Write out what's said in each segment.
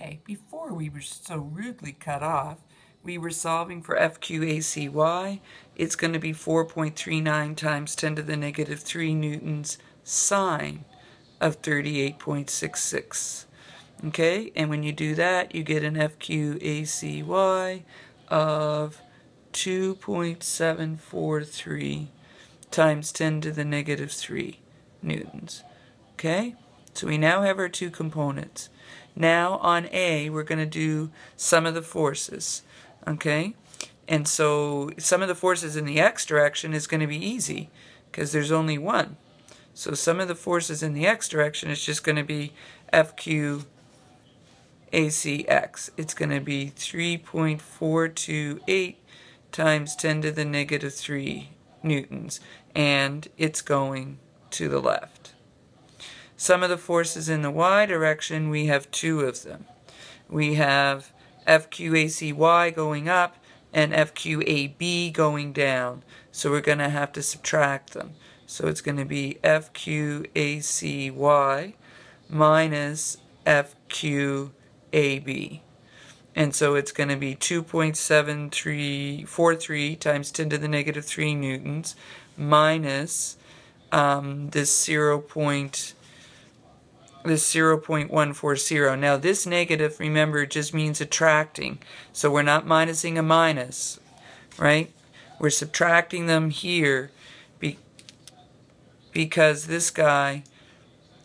Okay, before we were so rudely cut off, we were solving for FQACY. It's going to be 4.39 times 10 to the negative 3 newtons sine of 38.66. Okay, and when you do that, you get an FQACY of 2.743 times 10 to the negative 3 newtons. Okay, so we now have our two components. Now on A, we're going to do sum of the forces. Okay, and so sum of the forces in the x direction is going to be easy because there's only one. So sum of the forces in the x direction is just going to be FQ ACX. It's going to be 3.428 times 10 to the negative 3 newtons, and it's going to the left. Sum of the forces in the y direction, we have two of them. We have FQACY going up and FQAB going down, so we're going to have to subtract them. So it's going to be FQACY minus FQAB. And so it's going to be 2.7343 times 10 to the negative 3 newtons minus this 0.140. Now this negative, remember, just means subtracting. So we're not minusing a minus, right? We're subtracting them here because this guy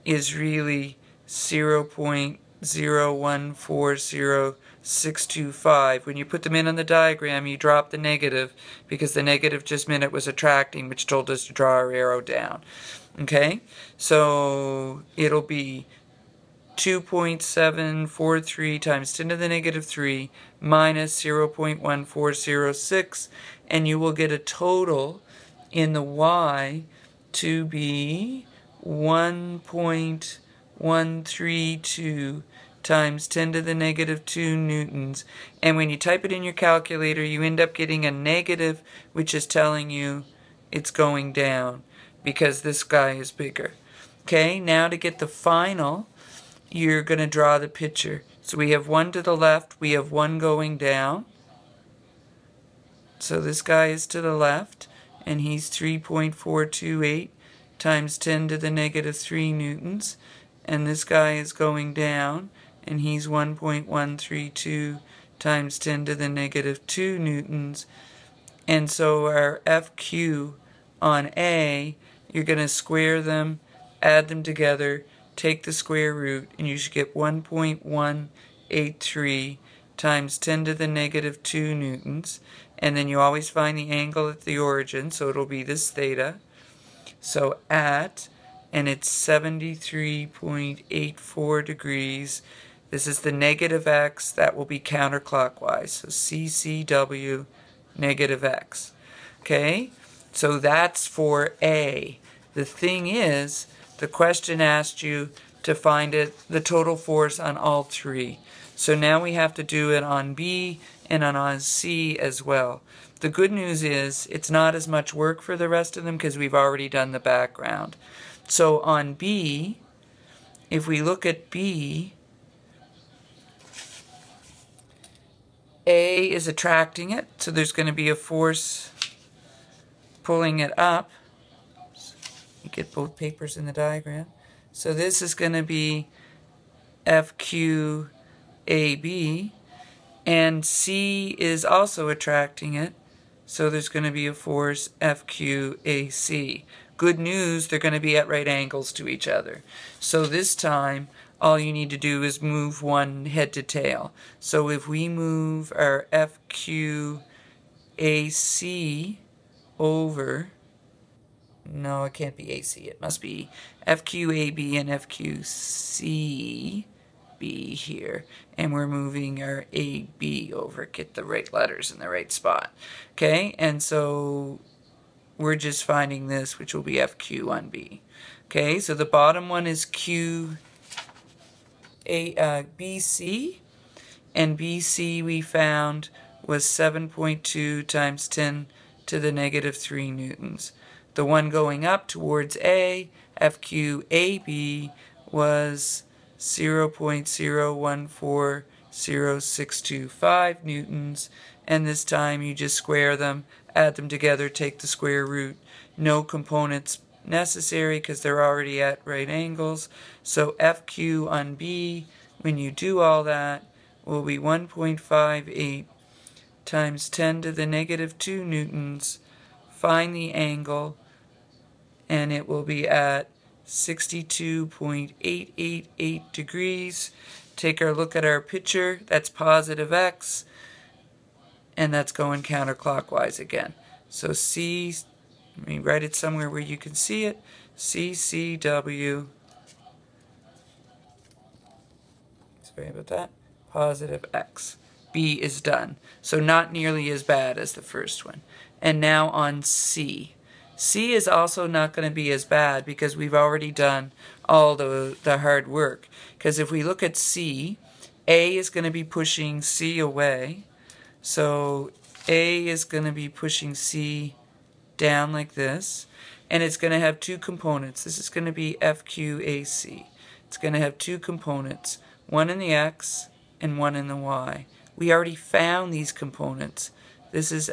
is really 0.0140625. When you put them in on the diagram, you drop the negative because the negative just meant it was attracting, which told us to draw our arrow down. Okay, so it'll be 2.743 times 10 to the negative 3 minus 0.1406, and you will get a total in the y to be 1.132 times 10 to the negative 2 newtons. And when you type it in your calculator, you end up getting a negative, which is telling you it's going down because this guy is bigger. Okay, now to get the final, you're going to draw the picture. So we have one to the left, we have one going down. So this guy is to the left, and he's 3.428 times 10 to the negative 3 newtons. And this guy is going down, and he's 1.132 times 10 to the negative 2 newtons. And so our FQ on A, you're going to square them, add them together, take the square root, and you should get 1.183 times 10 to the negative 2 newtons. And then you always find the angle at the origin, so it'll be this theta. So and it's 73.84 degrees. This is the negative x, that will be counterclockwise. So CCW negative x. Okay, so that's for A. The thing is, the question asked you to find the total force on all three. So now we have to do it on B and on C as well. The good news is it's not as much work for the rest of them because we've already done the background. So on B, if we look at B, A is attracting it, so there's going to be a force pulling it up. You get both papers in the diagram. So this is going to be FQAB, and C is also attracting it, so there's going to be a force FQAC. Good news, they're going to be at right angles to each other. So this time, all you need to do is move one head to tail. So if we move our FQAC over, no, it can't be AC. It must be FQAB and FQCB here. And we're moving our AB over. Get the right letters in the right spot. Okay, and so we're just finding this, which will be FQ on B. Okay, so the bottom one is BC. And BC we found was 7.2 times 10 to the negative 3 newtons. The one going up towards A, FQAB, was 0.014065 newtons, and this time you just square them, add them together, take the square root. No components necessary because they're already at right angles. So FQ on B, when you do all that, will be 1.58 times 10 to the negative 2 newtons. Find the angle, and it will be at 62.888 degrees. Take our look at our picture. That's positive x, and that's going counterclockwise again. So C, let me write it somewhere where you can see it. CCW, sorry about that, positive x. B is done. So not nearly as bad as the first one. And now on C. C is also not going to be as bad because we've already done all the hard work. Because if we look at C, A is going to be pushing C away. So A is going to be pushing C down like this. And it's going to have two components. This is going to be FQAC. It's going to have two components, one in the X and one in the Y. We already found these components. This is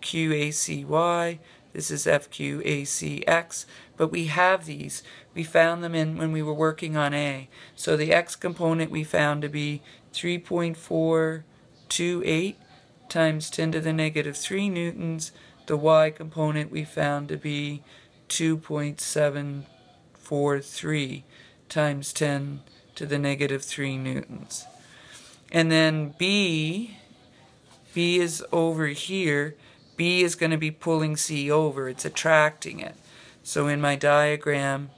FQACY, this is FQACX, but we have these. We found them when we were working on A. So the X component we found to be 3.428 times 10 to the negative 3 newtons. The Y component we found to be 2.743 times 10 to the negative 3 newtons. And then B is over here. B is going to be pulling C over. It's attracting it. So in my diagram,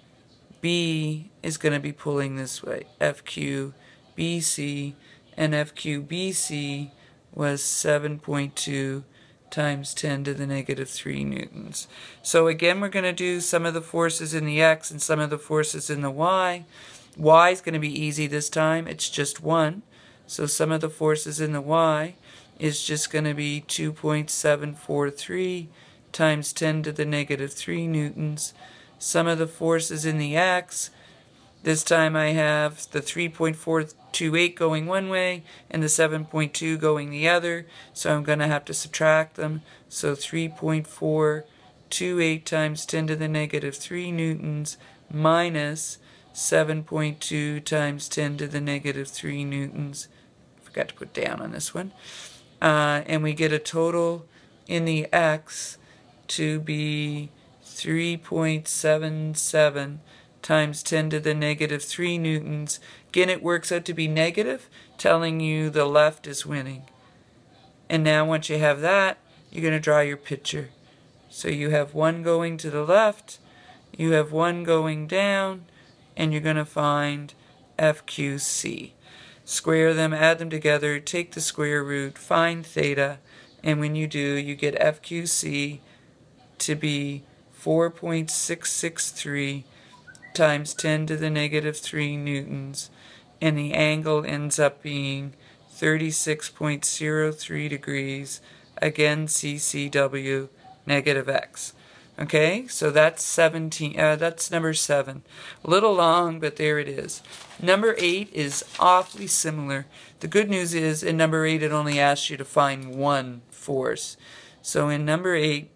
B is going to be pulling this way. FQBC, and FQBC was 7.2 times 10 to the negative 3 newtons. So again, we're going to do some of the forces in the X and some of the forces in the Y. Y is going to be easy this time. It's just 1. So some of the forces in the Y is just going to be 2.743 times 10 to the negative 3 newtons. Some of the forces in the X, this time I have the 3.428 going one way and the 7.2 going the other, so I'm going to have to subtract them. So 3.428 times 10 to the negative 3 newtons minus 7.2 times 10 to the negative 3 newtons. Forgot to put down on this one. And we get a total in the X to be 3.77 times 10 to the negative 3 newtons. Again, it works out to be negative, telling you the left is winning. And now once you have that, you're going to draw your picture. So you have one going to the left, you have one going down, and you're going to find FQC. Square them, add them together, take the square root, find theta, and when you do, you get FQC to be 4.663 times 10 to the negative 3 newtons, and the angle ends up being 36.03 degrees, again CCW, negative x. Okay, so that's that's number 7. A little long, but there it is. Number 8 is awfully similar. The good news is, in number 8, it only asks you to find one force. So in number 8,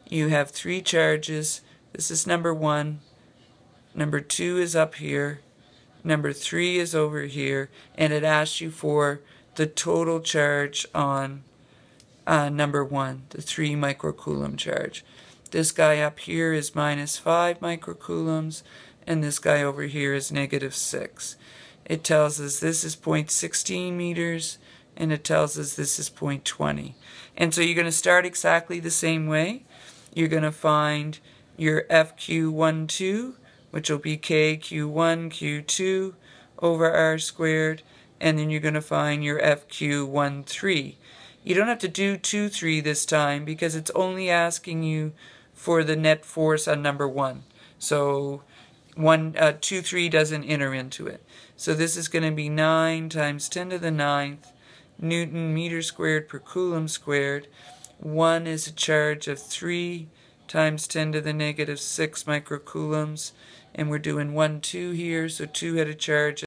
you have 3 charges. This is number 1. Number 2 is up here. Number 3 is over here. And it asks you for the total charge on number 1, the 3 microcoulomb charge. This guy up here is minus 5 microcoulombs, and this guy over here is negative 6. It tells us this is 0.16 meters, and it tells us this is 0.20. And so you're going to start exactly the same way. You're going to find your FQ12, which will be KQ1, Q2 over R squared, and then you're going to find your FQ13. You don't have to do 2, 3 this time because it's only asking you for the net force on number 1. So 2, 3 doesn't enter into it. So this is going to be 9 times 10 to the 9th Newton meter squared per coulomb squared. 1 is a charge of 3 times 10 to the negative 6 microcoulombs. And we're doing 1, 2 here, so 2 had a charge